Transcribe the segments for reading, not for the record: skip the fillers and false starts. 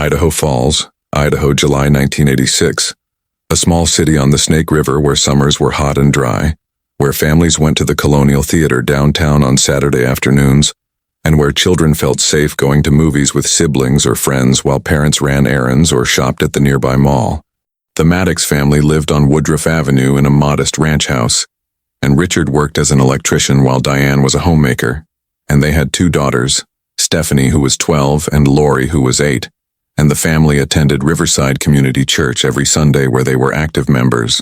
Idaho Falls, Idaho, July 1986. A small city on the Snake River where summers were hot and dry, where families went to the Colonial Theater downtown on Saturday afternoons, and where children felt safe going to movies with siblings or friends while parents ran errands or shopped at the nearby mall. The Maddox family lived on Woodruff Avenue in a modest ranch house, and Richard worked as an electrician while Diane was a homemaker, and they had two daughters, Stephanie, who was 12, and Lorie, who was 8, and the family attended Riverside Community Church every Sunday where they were active members.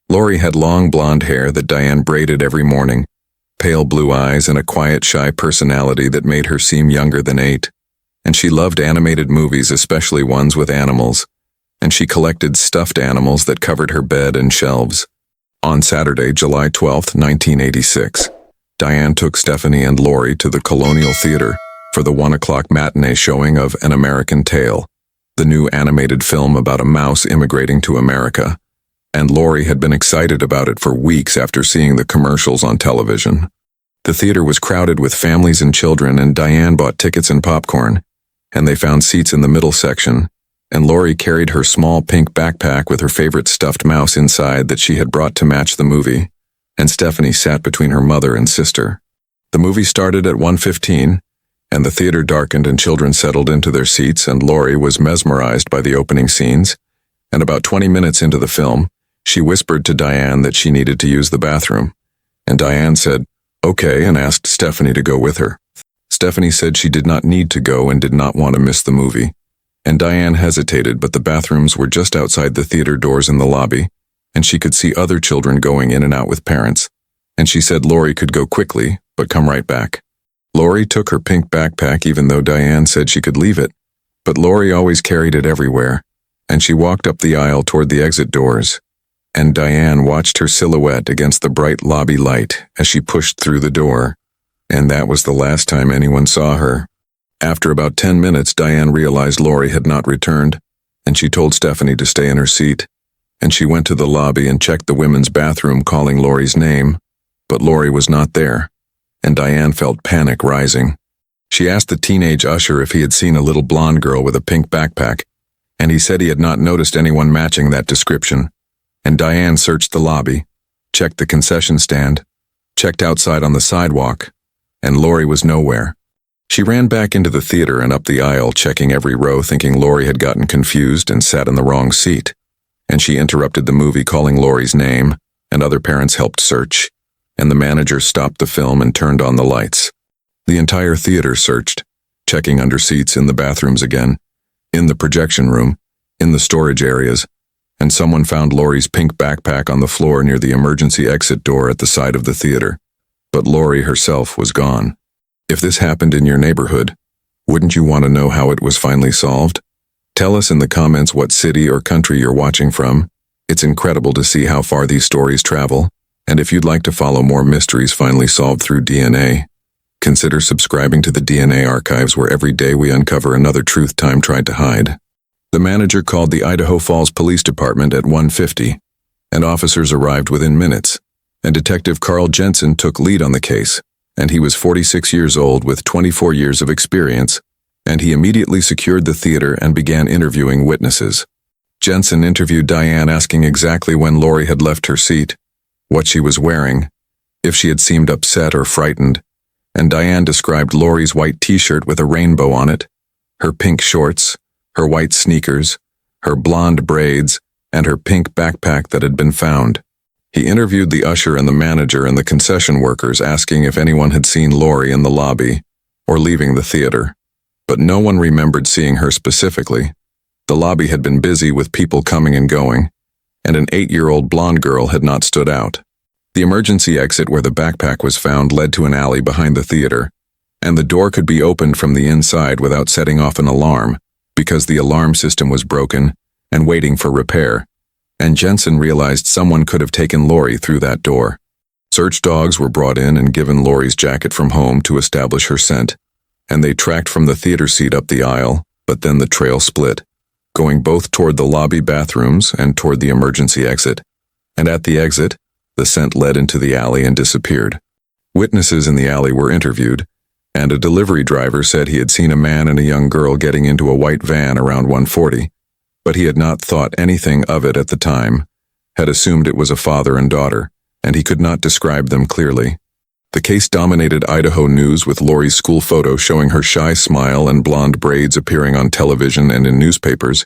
Lorie had long blonde hair that Diane braided every morning, pale blue eyes, and a quiet, shy personality that made her seem younger than 8, and she loved animated movies, especially ones with animals, and she collected stuffed animals that covered her bed and shelves. On Saturday, July 12, 1986, Diane took Stephanie and Lorie to the Colonial Theater for the 1 o'clock matinee showing of An American Tail, the new animated film about a mouse immigrating to America, and Lorie had been excited about it for weeks after seeing the commercials on television. The theater was crowded with families and children, and Diane bought tickets and popcorn, and they found seats in the middle section, and Lorie carried her small pink backpack with her favorite stuffed mouse inside that she had brought to match the movie, and Stephanie sat between her mother and sister. The movie started at 1:15, and the theater darkened and children settled into their seats, and Lorie was mesmerized by the opening scenes, and about 20 minutes into the film, she whispered to Diane that she needed to use the bathroom, and Diane said, "Okay," and asked Stephanie to go with her. Stephanie said she did not need to go and did not want to miss the movie, and Diane hesitated, but the bathrooms were just outside the theater doors in the lobby, and she could see other children going in and out with parents, and she said Lorie could go quickly, but come right back. Lorie took her pink backpack even though Diane said she could leave it, but Lorie always carried it everywhere, and she walked up the aisle toward the exit doors, and Diane watched her silhouette against the bright lobby light as she pushed through the door, and that was the last time anyone saw her. After about 10 minutes, Diane realized Lorie had not returned, and she told Stephanie to stay in her seat, and she went to the lobby and checked the women's bathroom calling Lorie's name, but Lorie was not there, and Diane felt panic rising. She asked the teenage usher if he had seen a little blonde girl with a pink backpack, and he said he had not noticed anyone matching that description, and Diane searched the lobby, checked the concession stand, checked outside on the sidewalk, and Lorie was nowhere. She ran back into the theater and up the aisle, checking every row, thinking Lorie had gotten confused and sat in the wrong seat, and she interrupted the movie calling Lorie's name, and other parents helped search, and the manager stopped the film and turned on the lights. The entire theater searched, checking under seats, in the bathrooms again, in the projection room, in the storage areas, and someone found Lorie's pink backpack on the floor near the emergency exit door at the side of the theater, but Lorie herself was gone. If this happened in your neighborhood, wouldn't you want to know how it was finally solved? Tell us in the comments what city or country you're watching from. It's incredible to see how far these stories travel, and if you'd like to follow more mysteries finally solved through DNA, consider subscribing to the DNA Archives, where every day we uncover another truth time tried to hide. The manager called the Idaho Falls Police Department at 1:50, and officers arrived within minutes, and Detective Carl Jensen took lead on the case, and he was 46 years old with 24 years of experience, and he immediately secured the theater and began interviewing witnesses. Jensen interviewed Diane, asking exactly when Lorie had left her seat, what she was wearing, if she had seemed upset or frightened, and Diane described Lorie's white t-shirt with a rainbow on it, her pink shorts, her white sneakers, her blonde braids, and her pink backpack that had been found. He interviewed the usher and the manager and the concession workers, asking if anyone had seen Lorie in the lobby or leaving the theater, but no one remembered seeing her specifically. The lobby had been busy with people coming and going, and an 8-year-old blonde girl had not stood out. The emergency exit where the backpack was found led to an alley behind the theater, and the door could be opened from the inside without setting off an alarm because the alarm system was broken and waiting for repair, and Jensen realized someone could have taken Lorie through that door. Search dogs were brought in and given Lorie's jacket from home to establish her scent, and they tracked from the theater seat up the aisle, but then the trail split, going both toward the lobby bathrooms and toward the emergency exit, and at the exit, the scent led into the alley and disappeared. Witnesses in the alley were interviewed, And a delivery driver said he had seen a man and a young girl getting into a white van around 1:40, but he had not thought anything of it at the time, had assumed it was a father and daughter, and he could not describe them clearly. The case dominated Idaho news, with Lorie's school photo showing her shy smile and blonde braids appearing on television and in newspapers,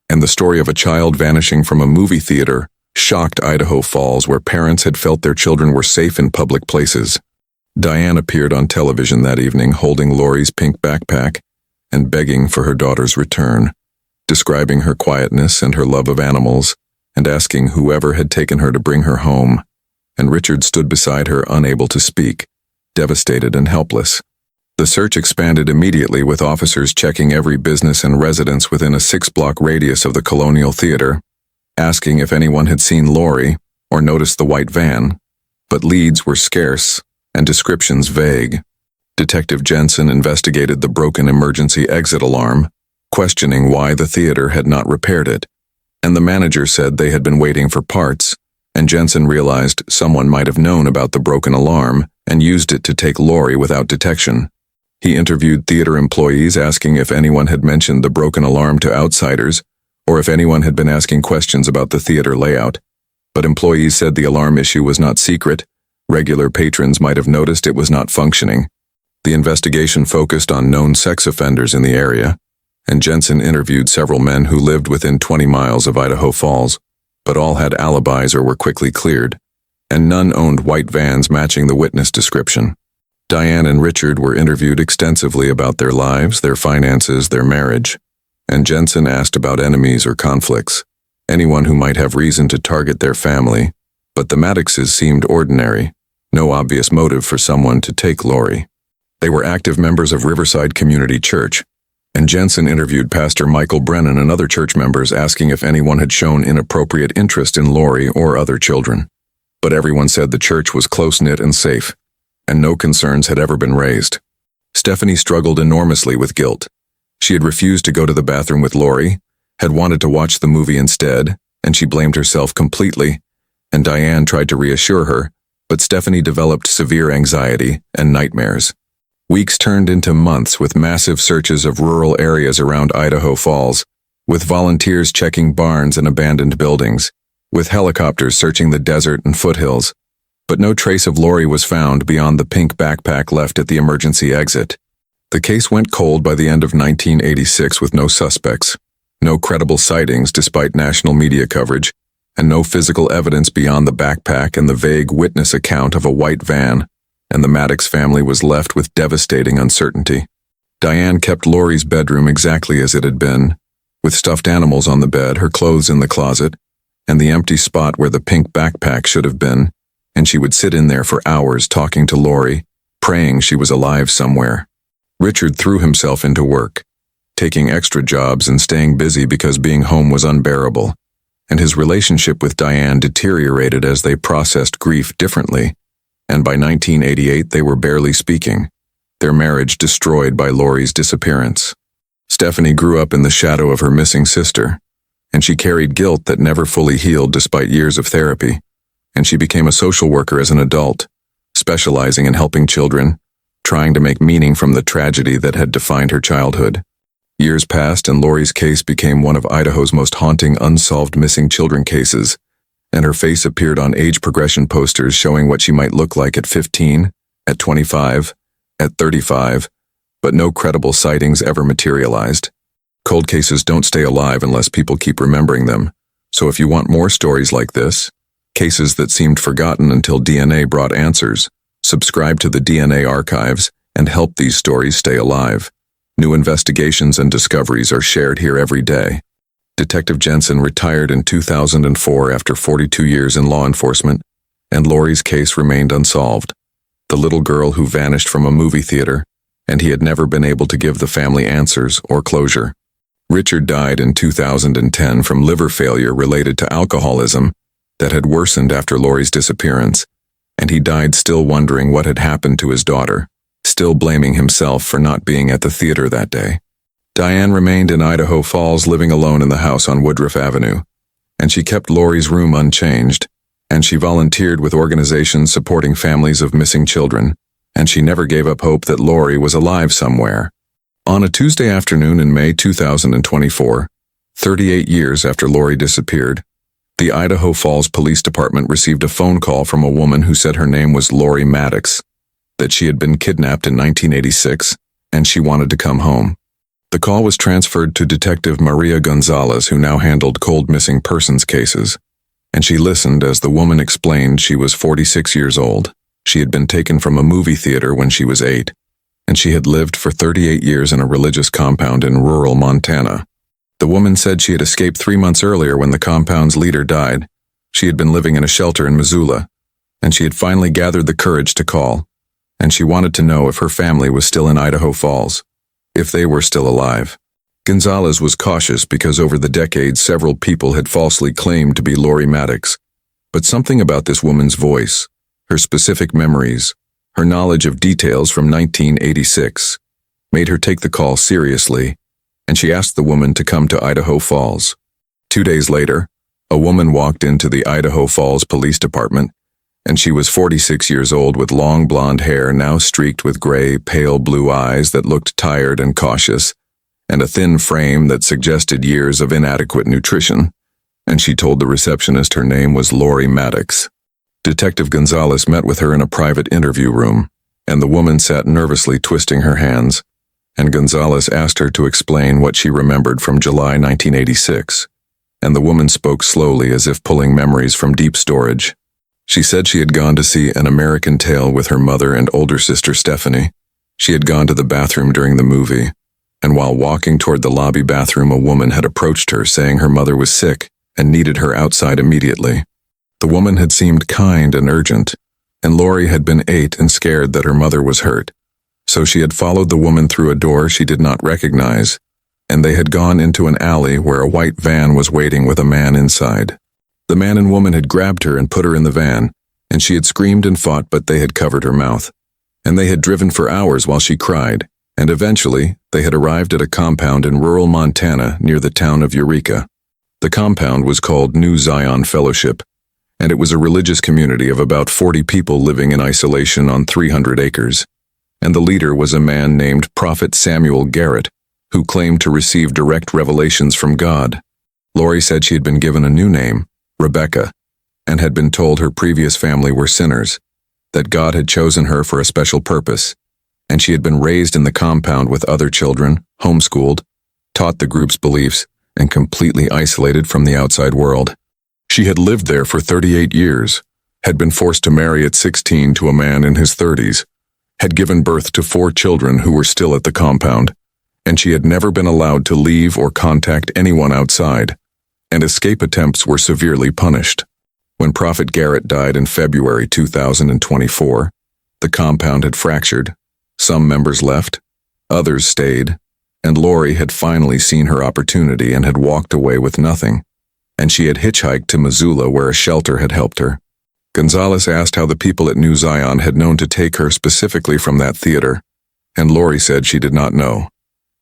and the story of a child vanishing from a movie theater shocked Idaho Falls, where parents had felt their children were safe in public places. Diane appeared on television that evening holding Lorie's pink backpack and begging for her daughter's return, describing her quietness and her love of animals, and asking whoever had taken her to bring her home. And Richard stood beside her, unable to speak, devastated and helpless. The search expanded immediately, with officers checking every business and residence within a 6-block radius of the Colonial Theater, asking if anyone had seen Lorie or noticed the white van, but leads were scarce and descriptions vague. Detective Jensen investigated the broken emergency exit alarm, questioning why the theater had not repaired it, and the manager said they had been waiting for parts, and Jensen realized someone might have known about the broken alarm and used it to take Lorie without detection. He interviewed theater employees, asking if anyone had mentioned the broken alarm to outsiders, or if anyone had been asking questions about the theater layout. But employees said the alarm issue was not secret. Regular patrons might have noticed it was not functioning. The investigation focused on known sex offenders in the area, and Jensen interviewed several men who lived within 20 miles of Idaho Falls, but all had alibis or were quickly cleared, and none owned white vans matching the witness description. Diane and Richard were interviewed extensively about their lives, their finances, their marriage, and Jensen asked about enemies or conflicts, anyone who might have reason to target their family, but the Maddoxes seemed ordinary, no obvious motive for someone to take Lorie. They were active members of Riverside Community Church, and Jensen interviewed Pastor Michael Brennan and other church members, asking if anyone had shown inappropriate interest in Lorie or other children. But everyone said the church was close-knit and safe, and no concerns had ever been raised. Stephanie struggled enormously with guilt. She had refused to go to the bathroom with Lorie, had wanted to watch the movie instead, and she blamed herself completely, and Diane tried to reassure her, but Stephanie developed severe anxiety and nightmares. Weeks turned into months, with massive searches of rural areas around Idaho Falls, with volunteers checking barns and abandoned buildings, with helicopters searching the desert and foothills. But no trace of Lorie was found beyond the pink backpack left at the emergency exit. The case went cold by the end of 1986, with no suspects, no credible sightings despite national media coverage, and no physical evidence beyond the backpack and the vague witness account of a white van, and the Maddox family was left with devastating uncertainty. Diane kept Lorie's bedroom exactly as it had been, with stuffed animals on the bed, her clothes in the closet, and the empty spot where the pink backpack should have been, and she would sit in there for hours talking to Lorie, praying she was alive somewhere. Richard threw himself into work, taking extra jobs and staying busy because being home was unbearable, and his relationship with Diane deteriorated as they processed grief differently, and by 1988 they were barely speaking, their marriage destroyed by Lorie's disappearance. Stephanie grew up in the shadow of her missing sister, and she carried guilt that never fully healed despite years of therapy, and she became a social worker as an adult, specializing in helping children, trying to make meaning from the tragedy that had defined her childhood. Years passed, and Lorie's case became one of Idaho's most haunting unsolved missing children cases, and her face appeared on age progression posters showing what she might look like at 15, at 25, at 35, but no credible sightings ever materialized. Cold cases don't stay alive unless people keep remembering them, so if you want more stories like this, cases that seemed forgotten until DNA brought answers, subscribe to the DNA archives and help these stories stay alive. New investigations and discoveries are shared here every day. Detective Jensen retired in 2004 after 42 years in law enforcement, and Lorie's case remained unsolved. The little girl who vanished from a movie theater, and he had never been able to give the family answers or closure. Richard died in 2010 from liver failure related to alcoholism that had worsened after Lorie's disappearance, and he died still wondering what had happened to his daughter, still blaming himself for not being at the theater that day. Diane remained in Idaho Falls, living alone in the house on Woodruff Avenue, and she kept Lorie's room unchanged, and she volunteered with organizations supporting families of missing children, and she never gave up hope that Lorie was alive somewhere. On a Tuesday afternoon in May 2024, 38 years after Lorie disappeared, the Idaho Falls Police Department received a phone call from a woman who said her name was Lorie Maddox, that she had been kidnapped in 1986, and she wanted to come home. The call was transferred to Detective Maria Gonzalez, who now handled cold missing persons cases, and she listened as the woman explained she was 46 years old. She had been taken from a movie theater when she was 8, and she had lived for 38 years in a religious compound in rural Montana. The woman said she had escaped 3 months earlier when the compound's leader died. She had been living in a shelter in Missoula, and she had finally gathered the courage to call, and she wanted to know if her family was still in Idaho Falls, if they were still alive. Gonzalez was cautious because over the decades several people had falsely claimed to be Lorie Maddox, but something about this woman's voice, her specific memories, her knowledge of details from 1986, made her take the call seriously, and she asked the woman to come to Idaho Falls. 2 days later, a woman walked into the Idaho Falls Police Department, and she was 46 years old with long blonde hair now streaked with gray, pale blue eyes that looked tired and cautious, and a thin frame that suggested years of inadequate nutrition, and she told the receptionist her name was Lorie Maddox. Detective Gonzalez met with her in a private interview room, and the woman sat nervously twisting her hands, and Gonzalez asked her to explain what she remembered from July 1986, and the woman spoke slowly as if pulling memories from deep storage. She said she had gone to see An American Tail with her mother and older sister Stephanie. She had gone to the bathroom during the movie, and while walking toward the lobby bathroom, a woman had approached her saying her mother was sick and needed her outside immediately. The woman had seemed kind and urgent, and Lorie had been 8 and scared that her mother was hurt. So she had followed the woman through a door she did not recognize, and they had gone into an alley where a white van was waiting with a man inside. The man and woman had grabbed her and put her in the van, and she had screamed and fought, but they had covered her mouth. And they had driven for hours while she cried, and eventually they had arrived at a compound in rural Montana near the town of Eureka. The compound was called New Zion Fellowship, and it was a religious community of about 40 people living in isolation on 300 acres. And the leader was a man named Prophet Samuel Garrett, who claimed to receive direct revelations from God. Lorie said she had been given a new name, Rebecca, and had been told her previous family were sinners, that God had chosen her for a special purpose, and she had been raised in the compound with other children, homeschooled, taught the group's beliefs, and completely isolated from the outside world. She had lived there for 38 years, had been forced to marry at 16 to a man in his 30s, had given birth to 4 children who were still at the compound, and she had never been allowed to leave or contact anyone outside, and escape attempts were severely punished. When Prophet Garrett died in February 2024, the compound had fractured. Some members left, others stayed, and Lorie had finally seen her opportunity and had walked away with nothing, and she had hitchhiked to Missoula where a shelter had helped her. Gonzalez asked how the people at New Zion had known to take her specifically from that theater, and Lorie said she did not know,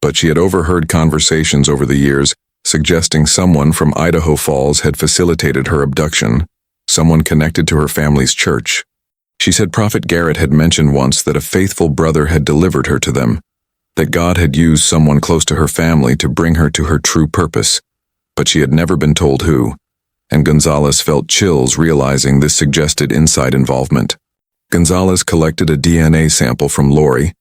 but she had overheard conversations over the years suggesting someone from Idaho Falls had facilitated her abduction, someone connected to her family's church. She said Prophet Garrett had mentioned once that a faithful brother had delivered her to them, that God had used someone close to her family to bring her to her true purpose, but she had never been told who, and Gonzalez felt chills realizing this suggested inside involvement. Gonzalez collected a DNA sample from Lorie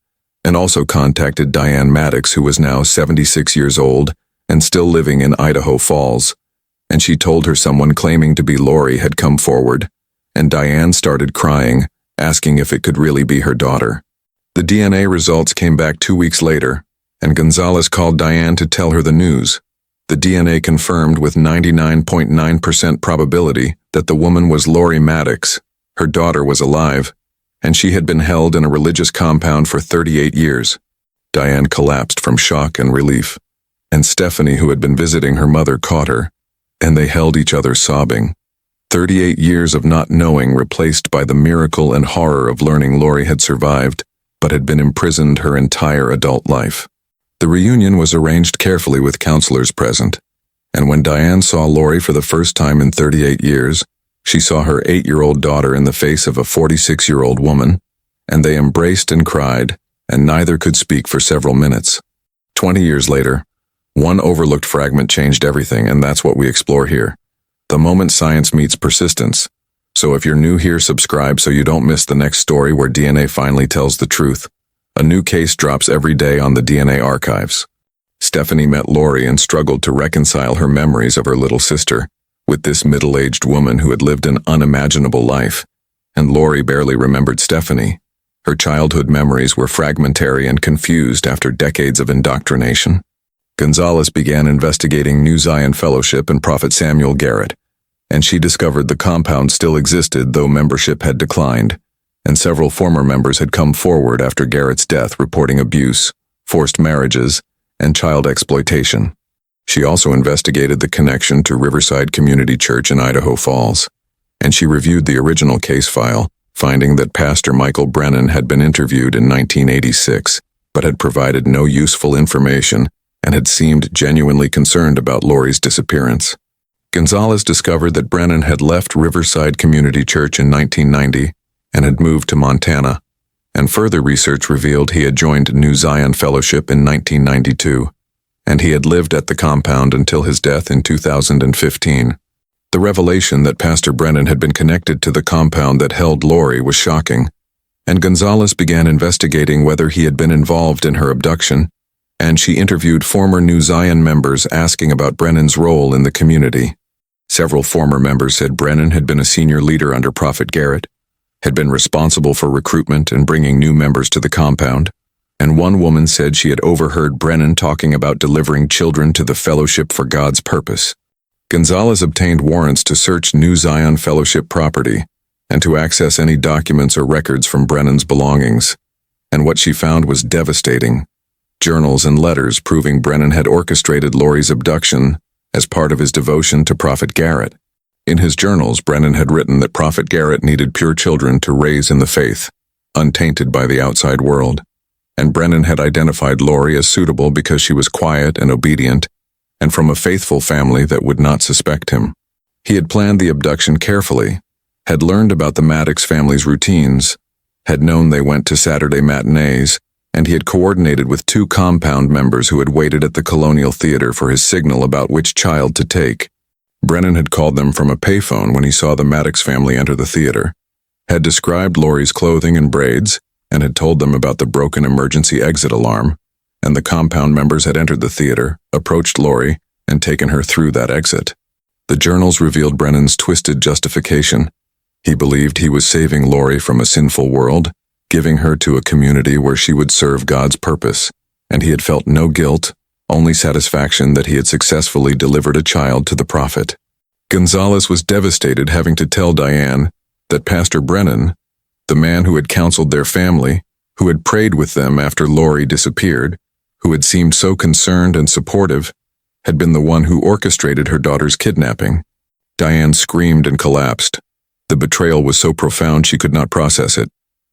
and also contacted Diane Maddox, who was now 76 years old and still living in Idaho Falls, and she told her someone claiming to be Lorie had come forward, and Diane started crying, asking if it could really be her daughter. The DNA results came back 2 weeks later, and Gonzalez called Diane to tell her the news. The DNA confirmed with 99.9% probability that the woman was Lorie Maddox, her daughter was alive, and she had been held in a religious compound for 38 years. Diane collapsed from shock and relief, and Stephanie, who had been visiting her mother, caught her, and they held each other sobbing. 38 years of not knowing replaced by the miracle and horror of learning Lorie had survived, but had been imprisoned her entire adult life. The reunion was arranged carefully with counselors present, and when Diane saw Lorie for the first time in 38 years, she saw her 8-year-old daughter in the face of a 46-year-old woman, and they embraced and cried, and neither could speak for several minutes. 20 years later, one overlooked fragment changed everything, and that's what we explore here. The moment science meets persistence. So if you're new here, subscribe so you don't miss the next story where DNA finally tells the truth. A new case drops every day on the DNA archives. Stephanie met Lorie and struggled to reconcile her memories of her little sister with this middle-aged woman who had lived an unimaginable life. And Lorie barely remembered Stephanie. Her childhood memories were fragmentary and confused after decades of indoctrination. Gonzalez began investigating New Zion Fellowship and Prophet Samuel Garrett, and she discovered the compound still existed, though membership had declined, and several former members had come forward after Garrett's death reporting abuse, forced marriages, and child exploitation. She also investigated the connection to Riverside Community Church in Idaho Falls, and she reviewed the original case file, finding that Pastor Michael Brennan had been interviewed in 1986, but had provided no useful information and had seemed genuinely concerned about Lorie's disappearance. Gonzalez discovered that Brennan had left Riverside Community Church in 1990 and had moved to Montana, and further research revealed he had joined New Zion Fellowship in 1992, and he had lived at the compound until his death in 2015. The revelation that Pastor Brennan had been connected to the compound that held Lorie was shocking, and Gonzalez began investigating whether he had been involved in her abduction, and she interviewed former New Zion members asking about Brennan's role in the community. Several former members said Brennan had been a senior leader under Prophet Garrett, had been responsible for recruitment and bringing new members to the compound, and one woman said she had overheard Brennan talking about delivering children to the Fellowship for God's purpose. Gonzalez obtained warrants to search New Zion Fellowship property and to access any documents or records from Brennan's belongings, and what she found was devastating. Journals and letters proving Brennan had orchestrated Lorie's abduction as part of his devotion to Prophet Garrett. In his journals, Brennan had written that Prophet Garrett needed pure children to raise in the faith, untainted by the outside world, and Brennan had identified Lorie as suitable because she was quiet and obedient, and from a faithful family that would not suspect him. He had planned the abduction carefully, had learned about the Maddox family's routines, had known they went to Saturday matinees, and he had coordinated with 2 compound members who had waited at the Colonial Theater for his signal about which child to take. Brennan had called them from a payphone when he saw the Maddox family enter the theater, had described Lorie's clothing and braids, and had told them about the broken emergency exit alarm, and the compound members had entered the theater, approached Lorie, and taken her through that exit. The journals revealed Brennan's twisted justification. He believed he was saving Lorie from a sinful world, giving her to a community where she would serve God's purpose, and he had felt no guilt, only satisfaction that he had successfully delivered a child to the prophet. Gonzalez was devastated having to tell Diane that Pastor Brennan, the man who had counseled their family, who had prayed with them after Lorie disappeared, who had seemed so concerned and supportive, had been the one who orchestrated her daughter's kidnapping. Diane screamed and collapsed. The betrayal was so profound she could not process it.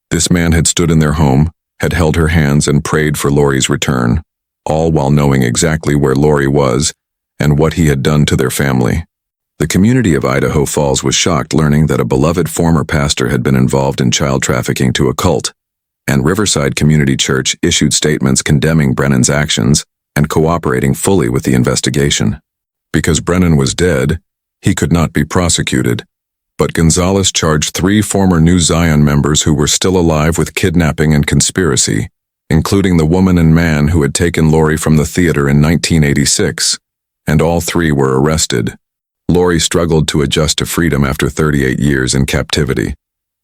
This man had stood in their home, had held her hands and prayed for Lorie's return, all while knowing exactly where Lorie was and what he had done to their family. The community of Idaho Falls was shocked learning that a beloved former pastor had been involved in child trafficking to a cult, and Riverside Community Church issued statements condemning Brennan's actions and cooperating fully with the investigation. Because Brennan was dead, he could not be prosecuted, but Gonzalez charged 3 former New Zion members who were still alive with kidnapping and conspiracy, including the woman and man who had taken Lorie from the theater in 1986, and all 3 were arrested. Lorie struggled to adjust to freedom after 38 years in captivity,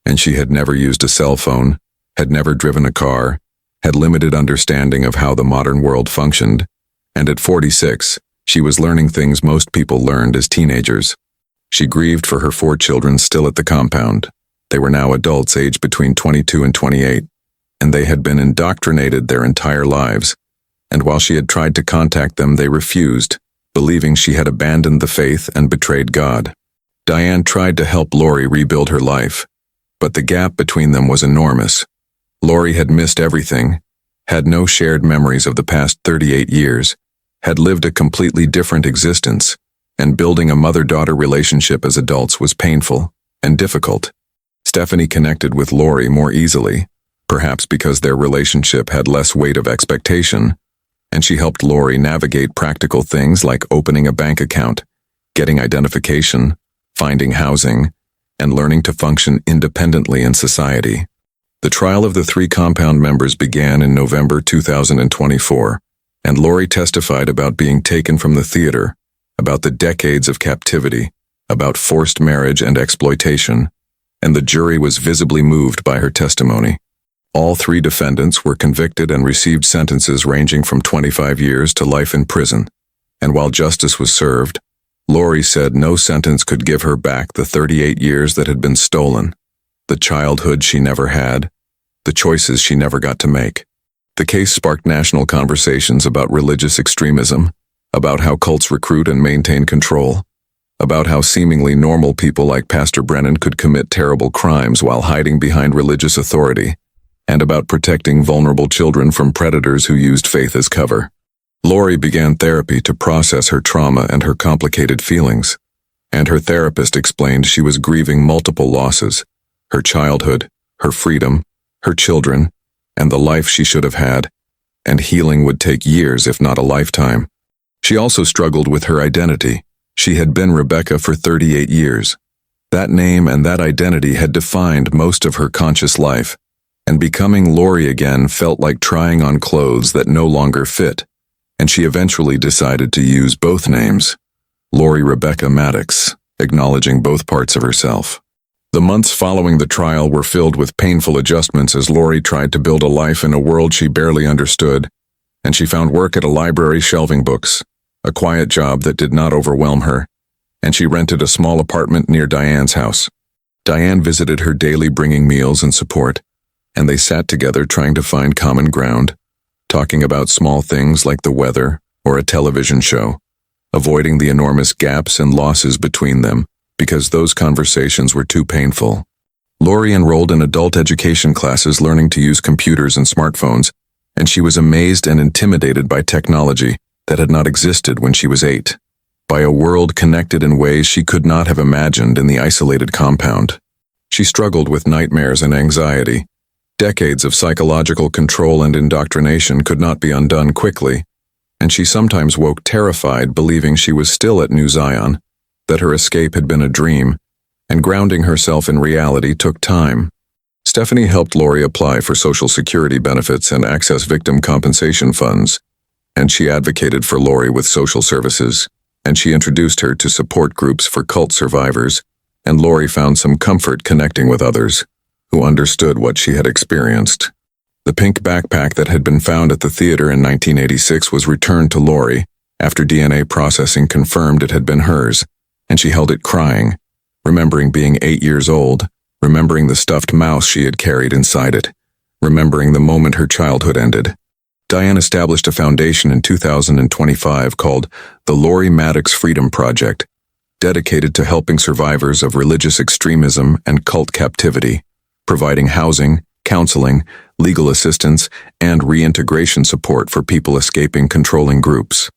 and she had never used a cell phone, had never driven a car, had limited understanding of how the modern world functioned, and at 46, she was learning things most people learned as teenagers. She grieved for her 4 children still at the compound. They were now adults aged between 22 and 28, and they had been indoctrinated their entire lives, and while she had tried to contact them, they refused, believing she had abandoned the faith and betrayed God. Diane tried to help Lorie rebuild her life, but the gap between them was enormous. Lorie had missed everything, had no shared memories of the past 38 years, had lived a completely different existence, and building a mother-daughter relationship as adults was painful and difficult. Stephanie connected with Lorie more easily, perhaps because their relationship had less weight of expectation, and she helped Lorie navigate practical things like opening a bank account, getting identification, finding housing, and learning to function independently in society. The trial of the 3 compound members began in November 2024, and Lorie testified about being taken from the theater, about the decades of captivity, about forced marriage and exploitation, and the jury was visibly moved by her testimony. All 3 defendants were convicted and received sentences ranging from 25 years to life in prison, and while justice was served, Lorie said no sentence could give her back the 38 years that had been stolen, the childhood she never had, the choices she never got to make. The case sparked national conversations about religious extremism, about how cults recruit and maintain control, about how seemingly normal people like Pastor Brennan could commit terrible crimes while hiding behind religious authority, and about protecting vulnerable children from predators who used faith as cover. Lorie began therapy to process her trauma and her complicated feelings, and her therapist explained she was grieving multiple losses: her childhood, her freedom, her children, and the life she should have had, and healing would take years if not a lifetime. She also struggled with her identity. She had been Rebecca for 38 years. That name and that identity had defined most of her conscious life, and becoming Lorie again felt like trying on clothes that no longer fit, and she eventually decided to use both names, Lorie Rebecca Maddox, acknowledging both parts of herself. The months following the trial were filled with painful adjustments as Lorie tried to build a life in a world she barely understood, and she found work at a library shelving books, a quiet job that did not overwhelm her, and she rented a small apartment near Diane's house. Diane visited her daily, bringing meals and support, and they sat together trying to find common ground, talking about small things like the weather or a television show, avoiding the enormous gaps and losses between them because those conversations were too painful. Lorie enrolled in adult education classes learning to use computers and smartphones, and she was amazed and intimidated by technology that had not existed when she was 8, by a world connected in ways she could not have imagined in the isolated compound. She struggled with nightmares and anxiety. Decades of psychological control and indoctrination could not be undone quickly, and she sometimes woke terrified, believing she was still at New Zion, that her escape had been a dream, and grounding herself in reality took time. Stephanie helped Lorie apply for Social Security benefits and access victim compensation funds, and she advocated for Lorie with social services, and she introduced her to support groups for cult survivors, and Lorie found some comfort connecting with others who understood what she had experienced. The pink backpack that had been found at the theater in 1986 was returned to Lorie after DNA processing confirmed it had been hers, and she held it crying, remembering being 8 years old, remembering the stuffed mouse she had carried inside it, remembering the moment her childhood ended. Diane established a foundation in 2025 called the Lorie Maddox Freedom Project, dedicated to helping survivors of religious extremism and cult captivity, providing housing, counseling, legal assistance, and reintegration support for people escaping controlling groups.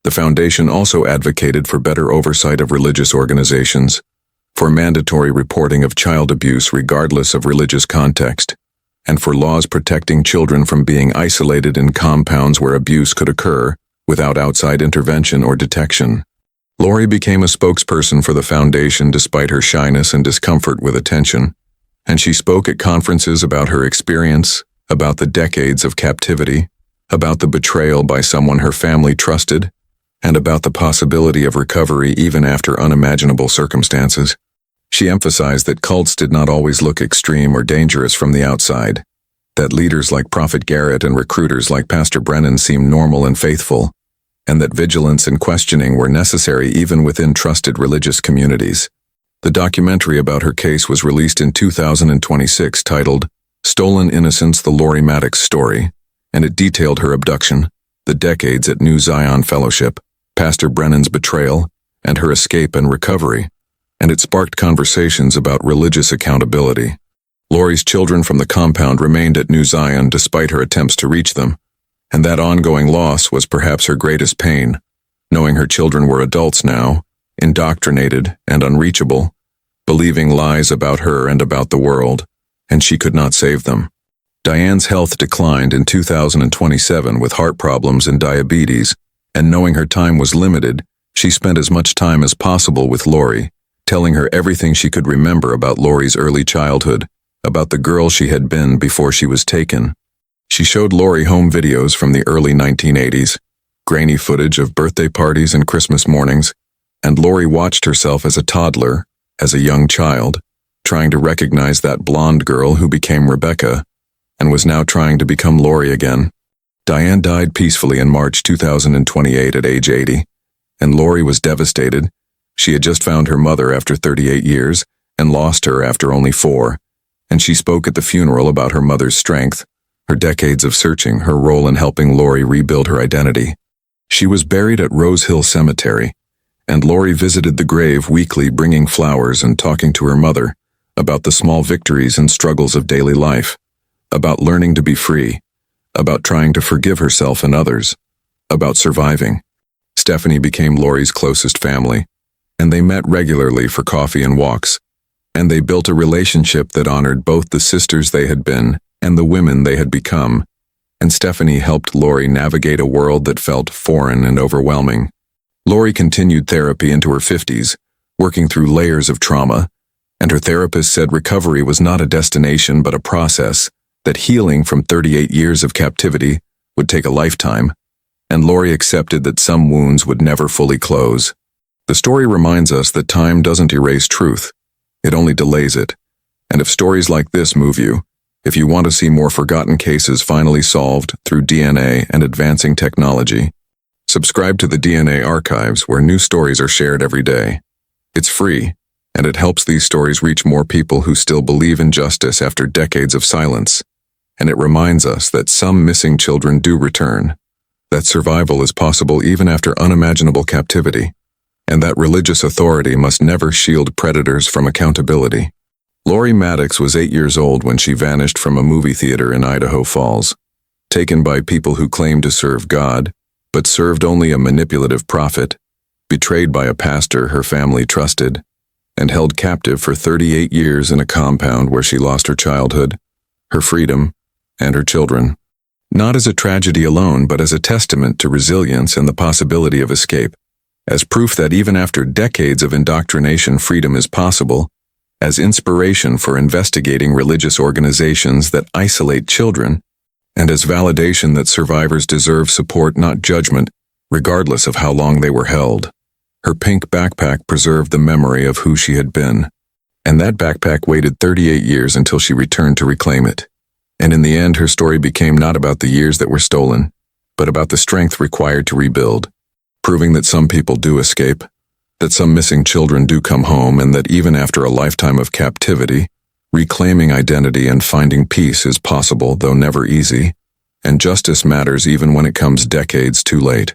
The foundation also advocated for better oversight of religious organizations, for mandatory reporting of child abuse regardless of religious context, and for laws protecting children from being isolated in compounds where abuse could occur without outside intervention or detection. Lorie became a spokesperson for the foundation despite her shyness and discomfort with attention, and she spoke at conferences about her experience, about the decades of captivity, about the betrayal by someone her family trusted, and about the possibility of recovery even after unimaginable circumstances. She emphasized that cults did not always look extreme or dangerous from the outside, that leaders like Prophet Garrett and recruiters like Pastor Brennan seemed normal and faithful, and that vigilance and questioning were necessary even within trusted religious communities. The documentary about her case was released in 2026 titled Stolen Innocence: The Lorie Maddox Story, and it detailed her abduction, the decades at New Zion Fellowship, Pastor Brennan's betrayal, and her escape and recovery, and it sparked conversations about religious accountability. Lorie's children from the compound remained at New Zion despite her attempts to reach them, and that ongoing loss was perhaps her greatest pain, knowing her children were adults now, indoctrinated and unreachable, believing lies about her and about the world, and she could not save them. Diane's health declined in 2027 with heart problems and diabetes, and knowing her time was limited, she spent as much time as possible with Lorie, telling her everything she could remember about Lorie's early childhood, about the girl she had been before she was taken. She showed Lorie home videos from the early 1980s, grainy footage of birthday parties and Christmas mornings, and Lorie watched herself as a toddler, as a young child, trying to recognize that blonde girl who became Rebecca, and was now trying to become Lorie again. Diane died peacefully in March 2028 at age 80, and Lorie was devastated. She had just found her mother after 38 years and lost her after only 4, and she spoke at the funeral about her mother's strength, her decades of searching, her role in helping Lorie rebuild her identity. She was buried at Rose Hill Cemetery, and Lorie visited the grave weekly, bringing flowers and talking to her mother about the small victories and struggles of daily life, about learning to be free, about trying to forgive herself and others, about surviving. Stephanie became Lorie's closest family, and they met regularly for coffee and walks, and they built a relationship that honored both the sisters they had been and the women they had become, and Stephanie helped Lorie navigate a world that felt foreign and overwhelming. Lorie continued therapy into her 50s, working through layers of trauma, and her therapist said recovery was not a destination but a process, that healing from 38 years of captivity would take a lifetime, and Lorie accepted that some wounds would never fully close. The story reminds us that time doesn't erase truth, it only delays it. And if stories like this move you, if you want to see more forgotten cases finally solved through DNA and advancing technology, subscribe to the DNA Archives, where new stories are shared every day. It's free, and it helps these stories reach more people who still believe in justice after decades of silence. And it reminds us that some missing children do return, that survival is possible even after unimaginable captivity, and that religious authority must never shield predators from accountability. Lorie Maddox was 8 years old when she vanished from a movie theater in Idaho Falls, taken by people who claimed to serve God, but served only a manipulative prophet, betrayed by a pastor her family trusted, and held captive for 38 years in a compound where she lost her childhood, her freedom, and her children. Not as a tragedy alone, but as a testament to resilience and the possibility of escape, as proof that even after decades of indoctrination, freedom is possible, as inspiration for investigating religious organizations that isolate children, and as validation that survivors deserve support, not judgment, regardless of how long they were held. Her pink backpack preserved the memory of who she had been, and that backpack waited 38 years until she returned to reclaim it. And in the end, her story became not about the years that were stolen, but about the strength required to rebuild, proving that some people do escape, that some missing children do come home, and that even after a lifetime of captivity, reclaiming identity and finding peace is possible, though never easy, and justice matters even when it comes decades too late.